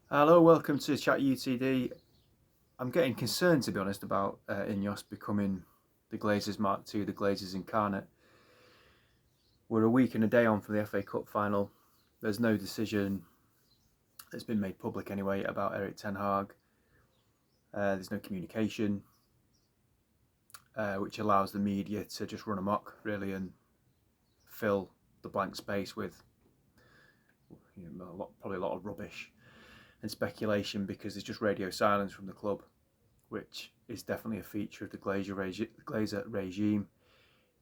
Hello, welcome to Chat UTD. I'm getting concerned, to be honest, about INEOS becoming the Glazers Mark II, the Glazers Incarnate. We're a week and a day on from the FA Cup final. There's no decision that's been made public anyway about Erik Ten Hag. There's no communication, which allows the media to just run amok, really, and fill the blank space with probably a lot of rubbish and speculation because there's just radio silence from the club, which is definitely a feature of the Glazer regime.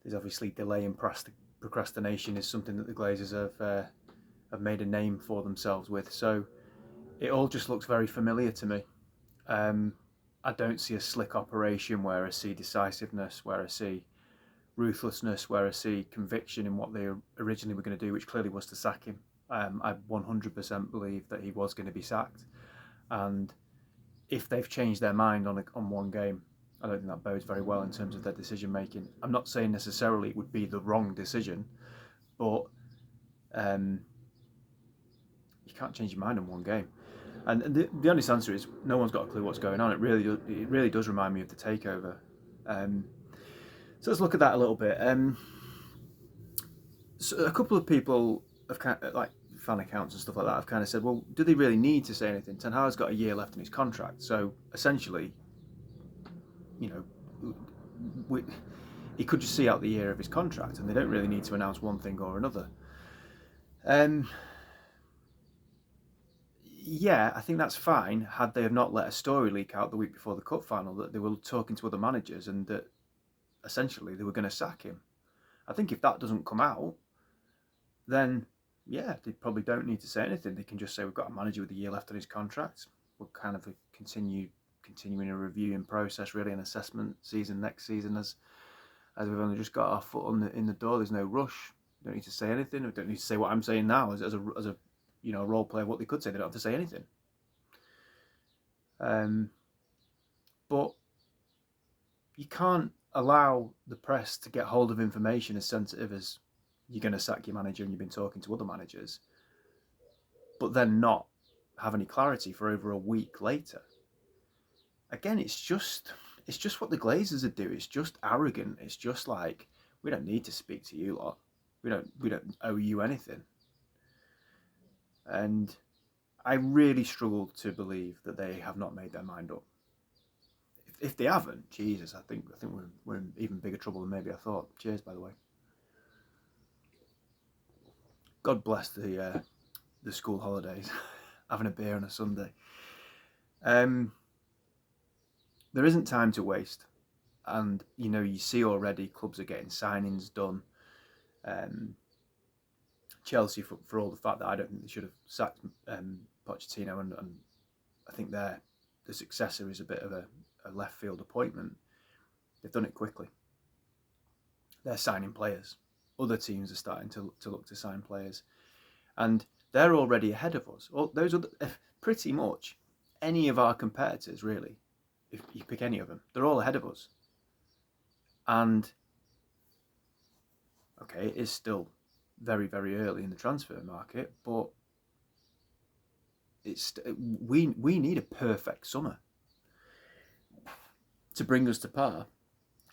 There's obviously delay and procrastination is something that the Glazers have made a name for themselves with. So it all just looks very familiar to me. I don't see a slick operation where I see decisiveness, where I see ruthlessness, where I see conviction in what they originally were going to do, which clearly was to sack him. I 100% believe that he was going to be sacked, and if they've changed their mind on one game, I don't think that bodes very well in terms of their decision making. I'm not saying necessarily it would be the wrong decision, but you can't change your mind on one game. And the honest answer is no one's got a clue what's going on. It really does remind me of the takeover. So let's look at that a little bit. So a couple of people have kind of, like fan accounts and stuff like that, have kind of said, well, do they really need to say anything? Ten Hag's got a year left in his contract, so essentially, you know, he could just see out the year of his contract, and they don't really need to announce one thing or another. Yeah, I think that's fine had they have not let a story leak out the week before the cup final that they were talking to other managers and that essentially they were going to sack him. I think if that doesn't come out, then yeah, they probably don't need to say anything. They can just say we've got a manager with a year left on his contract. We'll kind of continuing a reviewing process, really, an assessment season next season as we've only just got our foot in the door. There's no rush. We don't need to say anything. We don't need to say what I'm saying now as a role player. What they could say, they don't have to say anything. But you can't allow the press to get hold of information as sensitive as you're going to sack your manager and you've been talking to other managers, but then not have any clarity for over a week later. Again, it's just what the Glazers would do. It's just arrogant. It's just like, we don't need to speak to you lot. We don't owe you anything. And I really struggle to believe that they have not made their mind up. If they haven't, Jesus, I think we're in even bigger trouble than maybe I thought. Cheers, by the way. God bless the school holidays. Having a beer on a Sunday. There isn't time to waste, and you see already clubs are getting signings done. Chelsea, for all the fact that I don't think they should have sacked Pochettino, and I think the successor is a bit of a left field appointment. They've done it quickly. They're signing players. Other teams are starting to look to sign players, and they're already ahead of us. Pretty much any of our competitors, really, if you pick any of them, they're all ahead of us. And okay, it is still very, very early in the transfer market, but we need a perfect summer to bring us to par,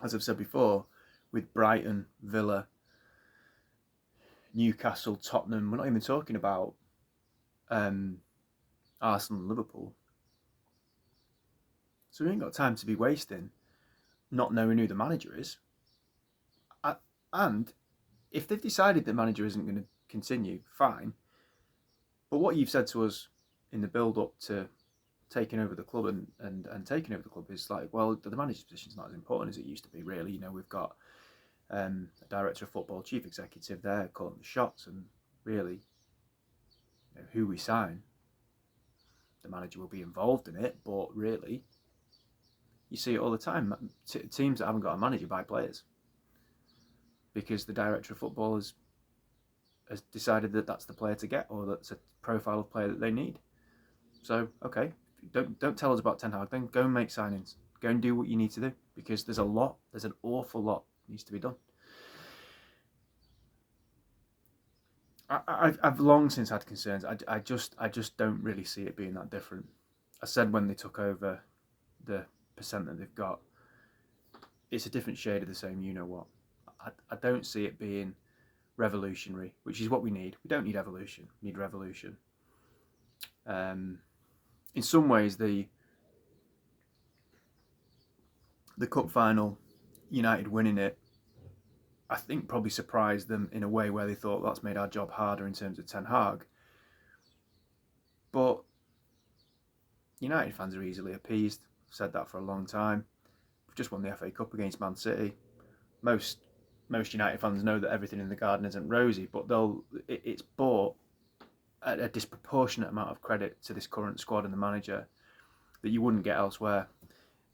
as I've said before, with Brighton, Villa, Newcastle, Tottenham. We're not even talking about Arsenal and Liverpool. So we ain't got time to be wasting not knowing who the manager is. And if they've decided the manager isn't going to continue, fine. But what you've said to us in the build-up to taking over the club and taking over the club is like, well, the manager's position is not as important as it used to be, really. We've got a director of football, chief executive there calling the shots, and really, who we sign, the manager will be involved in it, but really, you see it all the time. Teams that haven't got a manager buy players because the director of football has decided that that's the player to get, or that's a profile of player that they need. So, okay, don't tell us about Ten Hag, then go and make signings. Go and do what you need to do, because there's an awful lot needs to be done. I've long since had concerns. I just don't really see it being that different. I said when they took over the percent that they've got, it's a different shade of the same. You know what? I don't see it being revolutionary, which is what we need. We don't need evolution. We need revolution. In some ways, the cup final, United winning it, I think probably surprised them in a way where they thought that's made our job harder in terms of Ten Hag. But United fans are easily appeased. I've said that for a long time. We've just won the FA Cup against Man City. Most United fans know that everything in the garden isn't rosy, but it's brought a disproportionate amount of credit to this current squad and the manager that you wouldn't get elsewhere.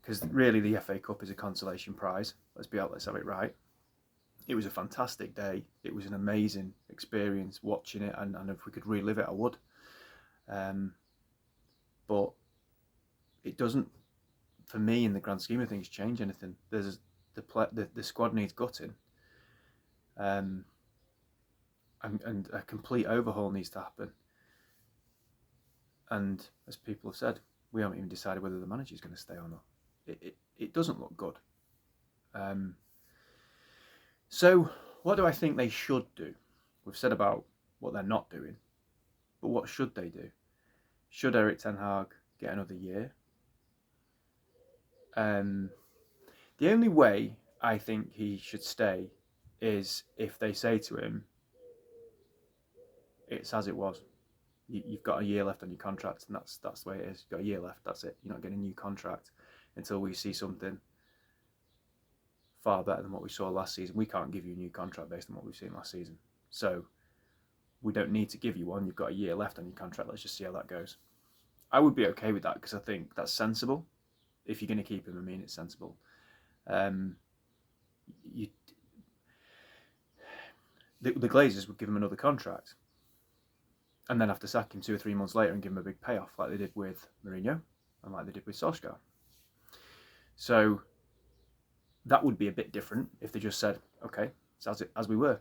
Because really, the FA Cup is a consolation prize. Let's have it right. It was a fantastic day. It was an amazing experience watching it, and if we could relive it, I would. But it doesn't, for me, in the grand scheme of things, change anything. The squad needs gutting, and a complete overhaul needs to happen. And as people have said, we haven't even decided whether the manager is going to stay or not. It doesn't look good. So what do I think they should do? We've said about what they're not doing, but what should they do? Should Erik Ten Hag get another year? The only way I think he should stay is if they say to him, it's as it was. You've got a year left on your contract, and that's the way it is. You've got a year left, that's it. You're not getting a new contract until we see something far better than what we saw last season. We can't give you a new contract based on what we've seen last season. So we don't need to give you one. You've got a year left on your contract. Let's just see how that goes. I would be okay with that because I think that's sensible. If you're going to keep him, I mean, it's sensible. The Glazers would give him another contract and then have to sack him 2 or 3 months later and give him a big payoff like they did with Mourinho and like they did with Solskjaer. So that would be a bit different if they just said, okay, it's as we were.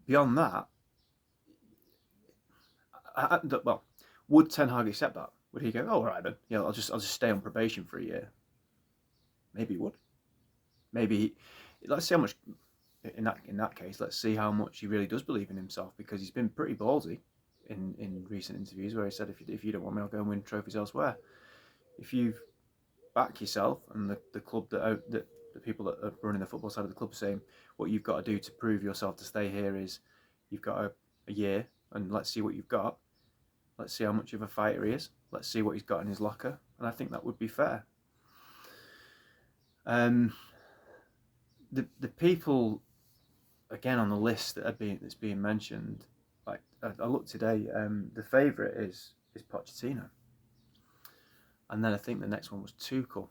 Beyond that, well, would Ten Hag accept that? Would he go, oh, all right then, I'll just stay on probation for a year? Maybe he would. Maybe let's see how much. In that case, let's see how much he really does believe in himself, because he's been pretty ballsy in recent interviews where he said, if you don't want me, I'll go and win trophies elsewhere. If you back yourself, and the club that the people that are running the football side of the club are saying what you've got to do to prove yourself to stay here is you've got a year, and let's see what you've got. Let's see how much of a fighter he is. Let's see what he's got in his locker, and I think that would be fair. The people again on the list that's being mentioned, like I looked today, the favourite is Pochettino, and then I think the next one was Tuchel.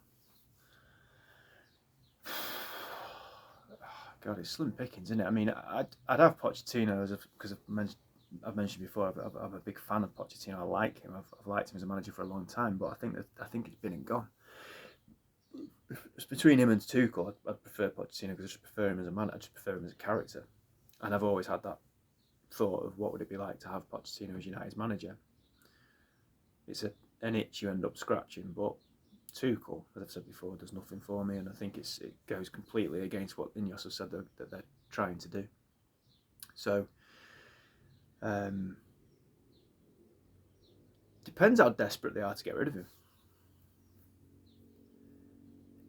God, it's slim pickings, isn't it? I mean, I'd have Pochettino because I've mentioned before. I'm a big fan of Pochettino. I like him. I've liked him as a manager for a long time, but I think it's been and gone. Between him and Tuchel, I'd prefer Pochettino because I just prefer him as a man. I just prefer him as a character, and I've always had that thought of what would it be like to have Pochettino as United's manager. It's an itch you end up scratching, but Tuchel, as I've said before, does nothing for me, and I think it goes completely against what INEOS have said that they're trying to do. So, depends how desperate they are to get rid of him.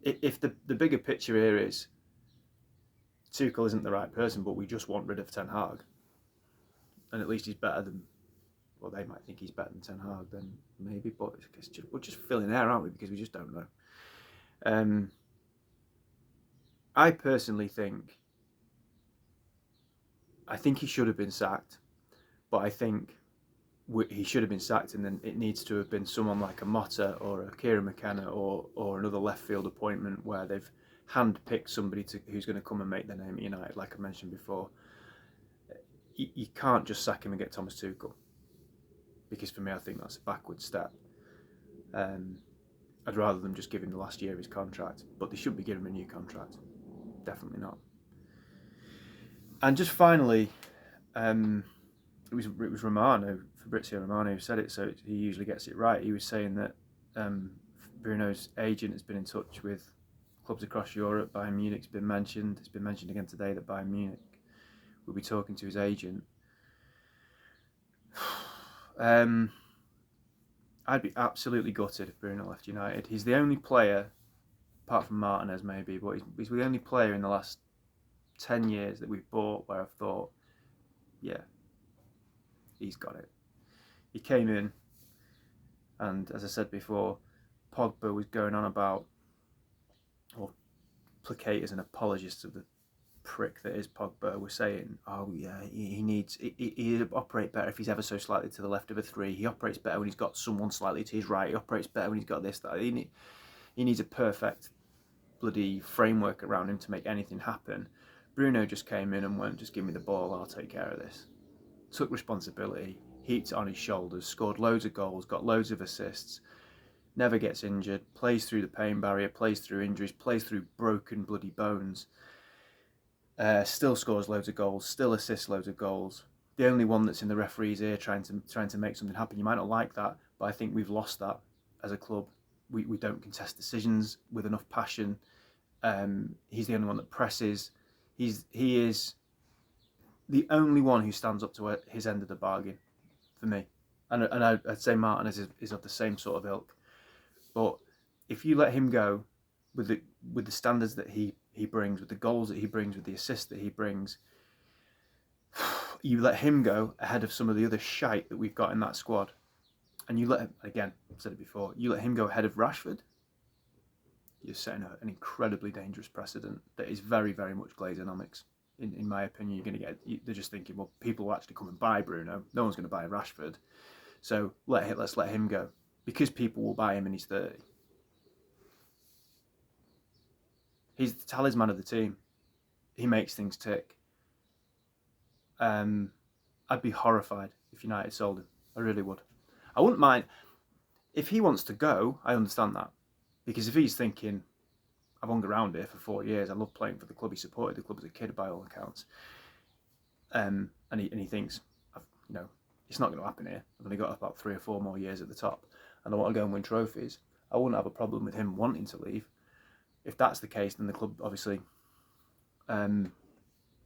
If the bigger picture here is Tuchel isn't the right person, but we just want rid of Ten Hag, and at least he's better than, well, they might think he's better than Ten Hag, then maybe, but we're just filling air, aren't we? Because we just don't know. I personally think he should have been sacked, but I think he should have been sacked, and then it needs to have been someone like a Motta or a Kieran McKenna or another left field appointment where they've handpicked somebody who's going to come and make their name at United, like I mentioned before. You can't just sack him and get Thomas Tuchel, because for me, I think that's a backward step. I'd rather them just give him the last year of his contract, but they should be giving him a new contract. definitely not. And just finally, it was Romano, Fabrizio Romano, who said it, so he usually gets it right. He was saying that Bruno's agent has been in touch with clubs across Europe. Bayern Munich's been mentioned. It's been mentioned again today that Bayern Munich will be talking to his agent. I'd be absolutely gutted if Bruno left United. He's the only player, apart from Martinez maybe, but he's the only player in the last 10 years that we've bought where I've thought, yeah, he's got it. He came in, and as I said before, Pogba was going on about, or placaters and apologists of the prick that is Pogba were saying, oh yeah, he operate better if he's ever so slightly to the left of a three. He operates better when he's got someone slightly to his right. He operates better when he's got this, that. He needs a perfect bloody framework around him to make anything happen. Bruno just came in and went, just give me the ball, I'll take care of this. Took responsibility, heaped it on his shoulders, scored loads of goals, got loads of assists, never gets injured, plays through the pain barrier, plays through injuries, plays through broken bloody bones. Still scores loads of goals, still assists loads of goals. The only one that's in the referee's ear trying to make something happen. You might not like that, but I think we've lost that as a club. We don't contest decisions with enough passion. He's the only one that presses. He is the only one who stands up to his end of the bargain for me. And I'd say Martinez is of the same sort of ilk. But if you let him go with the standards that he brings, with the goals that he brings, with the assists that he brings, you let him go ahead of some of the other shite that we've got in that squad. And you let him, again, I've said it before, you let him go ahead of Rashford, you're setting an incredibly dangerous precedent that is very, very much Glazeronomics. In my opinion, you're going to get, they're just thinking, well, people will actually come and buy Bruno. No one's going to buy Rashford. So let's let him go. Because people will buy him and he's 30. He's the talisman of the team. He makes things tick. I'd be horrified if United sold him. I really would. I wouldn't mind. If he wants to go, I understand that. Because if he's thinking, I've hung around here for 4 years, I love playing for the club, he supported the club as a kid by all accounts, and he thinks, it's not going to happen here. I've only got about 3 or 4 more years at the top, and I want to go and win trophies. I wouldn't have a problem with him wanting to leave. If that's the case, then the club obviously are going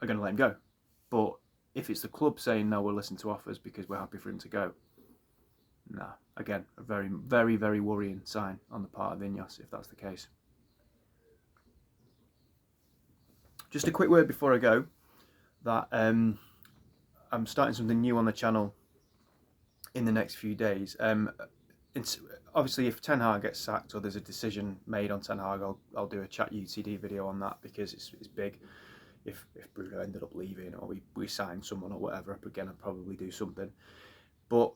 to let him go. But if it's the club saying, no, we'll listen to offers because we're happy for him to go, nah, again, a very, very, very worrying sign on the part of INEOS if that's the case. Just a quick word before I go that I'm starting something new on the channel in the next few days. It's obviously, if Ten Hag gets sacked or there's a decision made on Ten Hag, I'll do a chat UTD video on that because it's big. If Bruno ended up leaving or we signed someone or whatever, again, I'd probably do something. But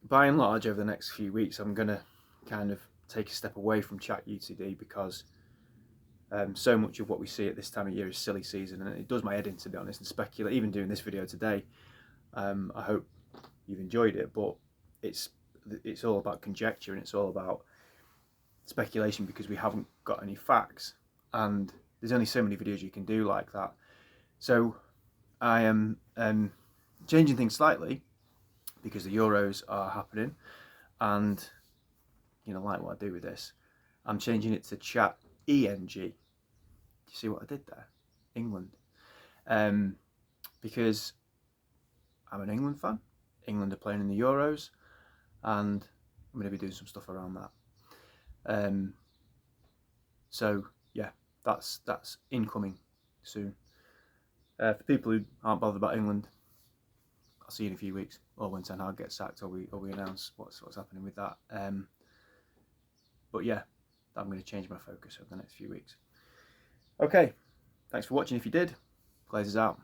by and large, over the next few weeks, I'm going to kind of take a step away from chat UTD because so much of what we see at this time of year is silly season, and it does my head in, to be honest, and speculate. Even doing this video today, I hope you've enjoyed it, but it's all about conjecture and it's all about speculation because we haven't got any facts, and there's only so many videos you can do like that. So I am changing things slightly because the Euros are happening, and like what I do with this, I'm changing it to chat ENG. Do you see what I did there? England. Because I'm an England fan. England are playing in the Euros, and I'm going to be doing some stuff around that. So yeah, that's incoming soon. For people who aren't bothered about England, I'll see you in a few weeks, or when Ten Hag gets sacked, or we announce what's happening with that. But yeah, I'm going to change my focus over the next few weeks. Okay, thanks for watching. If you did, Glazers out.